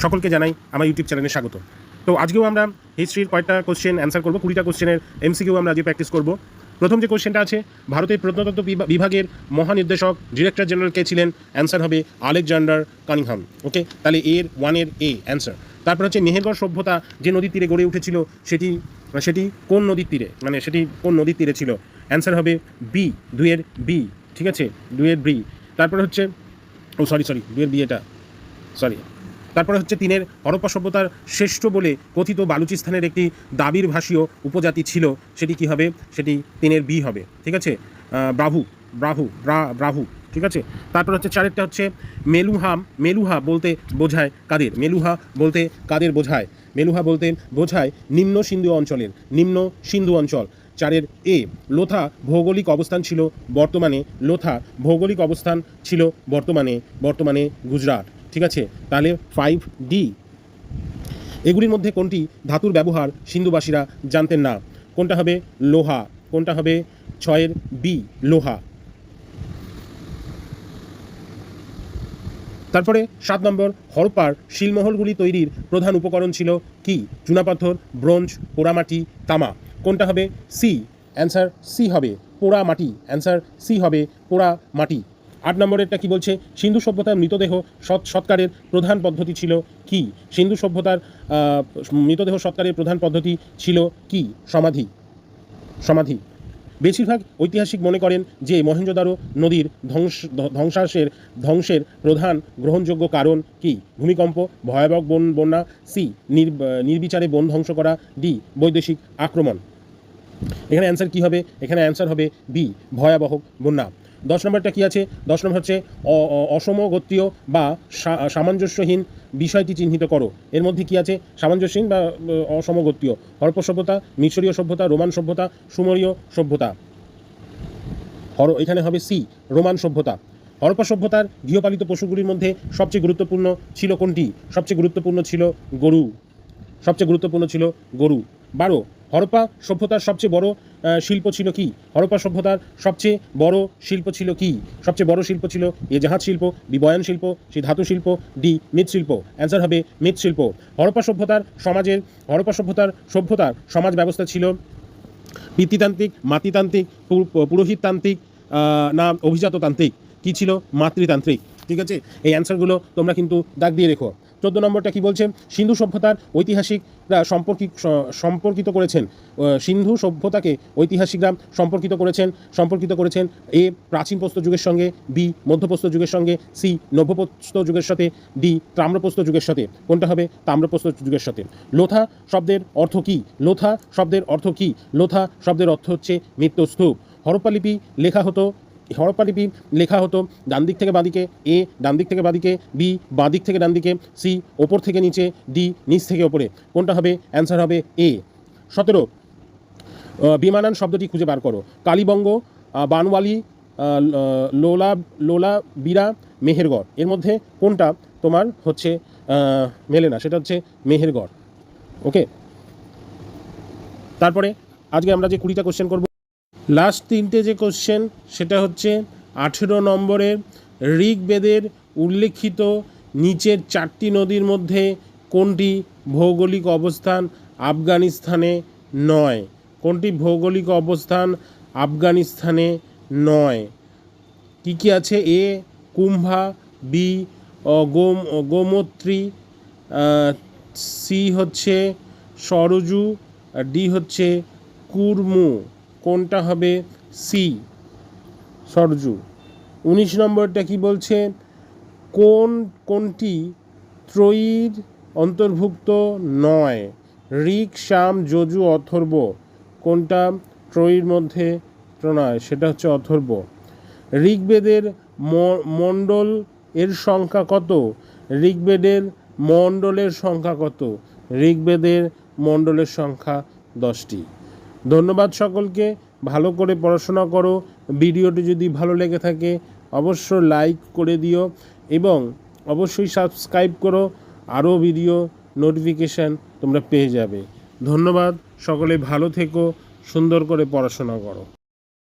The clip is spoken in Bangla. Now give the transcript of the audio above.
সকলকে জানাই আমার ইউটিউব চ্যানেলে স্বাগত। তো আজকেও আমরা হিস্ট্রির কয়েকটা কোশ্চেন অ্যান্সার করব, 20টা কোশ্চেনের এমসিকিউ আমরা আজকে প্র্যাকটিস করব। প্রথম যে কোশ্চেনটা আছে, ভারতের প্রত্নতত্ত্ব বিভাগের মহানির্দেশক ডিরেক্টর জেনারেল কে ছিলেন? অ্যান্সার হবে আলেকজান্ডার কানিংহাম। ওকে, তাহলে এর 1-এর এ অ্যান্সার। তারপর হচ্ছে মেহেরগড় সভ্যতা যে নদীর তীরে গড়ে উঠেছিল সেটি কোন নদীর তীরে, মানে সেটি কোন নদীর তীরে ছিল? অ্যান্সার হবে বি, 2-এর বি। ঠিক আছে, 2-এর বি। তারপর হচ্ছে সরি 2-এর বি, এটা সরি। তারপরে হচ্ছে 3-এর হরপ্পা সভ্যতার শ্রেষ্ঠ বলে কথিত বালুচিস্তানের একটি দাবির ভাষীয় উপজাতি ছিল, সেটি কি হবে? সেটি 3-এর বি হবে। ঠিক আছে, ব্রাভু। ঠিক আছে। তারপর হচ্ছে 4-এরটা হচ্ছে মেলুহা বলতে বোঝায় কাদের? মেলুহা বলতে বোঝায় নিম্ন সিন্ধু অঞ্চল। 4-এর এ, লোথা ভৌগোলিক অবস্থান ছিল বর্তমানে গুজরাট। ঠিক আছে, তাহলে 5D। এগুলির মধ্যে কোনটি ধাতুর ব্যবহার সিন্ধুবাসীরা জানতেন না? কোনটা হবে? লোহা। কোনটা হবে? 6-এর বি, লোহা। তারপরে 7 নম্বর, হরপ্পার শিলমহলগুলি তৈরির প্রধান উপকরণ ছিল কি? চুনাপাথর, ব্রোঞ্জ, পোড়ামাটি, তামা। কোনটা হবে? সি, অ্যান্সার সি হবে পোড়ামাটি। অ্যান্সার সি হবে পোড়ামাটি। 8 নম্বরেরটা কি বলছে? সিন্ধু সভ্যতার মৃতদেহ সৎকারের প্রধান পদ্ধতি ছিল কি? সিন্ধু সভ্যতার মৃতদেহ সৎকারের প্রধান পদ্ধতি ছিল কি? সমাধি। বেশিরভাগ ঐতিহাসিক মনে করেন যে মহেঞ্জোদারো নদীর ধ্বংসের প্রধান গ্রহণযোগ্য কারণ কি? ভূমিকম্প, ভয়াবহ বন্যা, সি নির্বিচারে বন ধ্বংস করা, ডি বৈদেশিক আক্রমণ। এখানে অ্যান্সার কি হবে? এখানে অ্যান্সার হবে বি, ভয়াবহ বন্যা। 10 নম্বরটা কি আছে? 10 নম্বর হচ্ছে অসমগোত্রীয় বা সামঞ্জস্যহীন বিষয়টি চিহ্নিত করো। এর মধ্যে কি আছে? সামঞ্জস্যহীন বা অসমগোত্রীয়। হরপ্পা সভ্যতা, মিশরীয় সভ্যতা, রোমান সভ্যতা, সুমেরীয় সভ্যতা। এখানে হবে সি, রোমান সভ্যতা। হরপ্পা সভ্যতার গৃহপালিত পশুগুলির মধ্যে সবচেয়ে গুরুত্বপূর্ণ ছিল কোনটি? সবচেয়ে গুরুত্বপূর্ণ ছিল গরু। 12, হরপ্পা সভ্যতার সবচেয়ে বড় শিল্প ছিল কি? সবচেয়ে বড় শিল্প ছিল এ জাহাজ শিল্প, বি বয়ান শিল্প, সি ধাতু শিল্প, ডি মৃৎশিল্প। অ্যান্সার হবে মৃৎশিল্প। হরপ্পা সভ্যতার সমাজ ব্যবস্থা ছিল পিতৃতান্ত্রিক, মাতৃতান্ত্রিক, পুরোহিততান্ত্রিক না অভিজাততান্ত্রিক? কি ছিল? মাতৃতান্ত্রিক। ঠিক আছে, এই অ্যান্সারগুলো তোমরা কিন্তু দাগ দিয়ে রেখো। 14 নম্বরটা কি বলছে? সিন্ধু সভ্যতার ঐতিহাসিকরা সম্পর্কিত করেছেন সিন্ধু সভ্যতাকে ঐতিহাসিকরা সম্পর্কিত করেছেন এ প্রাচীন প্রস্তর যুগের সঙ্গে, বি মধ্যপ্রস্তর যুগের সঙ্গে, সি নব্যপ্রস্তর যুগের সাথে, ডি তাম্রপ্রস্তর যুগের সাথে। কোনটা হবে? তাম্রপ্রস্তর যুগের সাথে। লোথা শব্দের অর্থ কি? লোথা শব্দের অর্থ হচ্ছে মৃত্যুস্তূপ। হরপ্পা লিপি লেখা হতো ডান দিক থেকে বাঁদিকে, এ ডান দিক থেকে বাঁদিকে, বি বাঁ দিক থেকে ডান দিকে, সি ওপর থেকে নিচে, ডি নিচ থেকে ওপরে। কোনটা হবে? অ্যান্সার হবে এ। 17, বিমানান শব্দটি খুঁজে বার করো। কালীবঙ্গ, বানওয়ালি, লোলা বিরা, মেহেরগড়। এর মধ্যে কোনটা তোমার হচ্ছে মেলে না? সেটা হচ্ছে মেহেরগড়। ওকে, তারপরে আজকে আমরা যে 20টা কোশ্চেন করব, লাস্ট 3টে যে কোশ্চেন সেটা হচ্ছে 18 নম্বরের, ঋগ্বেদের উল্লেখিত নিচের 4টি নদীর মধ্যে কোনটি ভৌগোলিক অবস্থান আফগানিস্তানে নয়? কি আছে? এ কুম্ভা, বি গোমত্রী, সি হচ্ছে সরজু, ডি হচ্ছে কুর্মু। কোনটা হবে? সি, সরজু। 19 নম্বরটা কি বলছে? কোনটি ত্রয়ীর অন্তর্ভুক্ত নয়? ঋক, সাম, যজু, অথর্ব। কোনটা ত্রয়ীর মধ্যে নয়? সেটা হচ্ছে অথর্ব। ঋগ্বেদের মণ্ডল এর সংখ্যা কত? ঋগ্বেদের মণ্ডলের সংখ্যা 10টি। ধন্যবাদ সকলকে, ভালো করে পড়াশোনা করো। ভিডিওটি যদি ভালো লেগে থাকে অবশ্যই লাইক করে দিও এবং অবশ্যই সাবস্ক্রাইব করো, আরও ভিডিও নোটিফিকেশান তোমরা পেয়ে যাবে। ধন্যবাদ, সকলে ভালো থেকো, সুন্দর করে পড়াশোনা করো।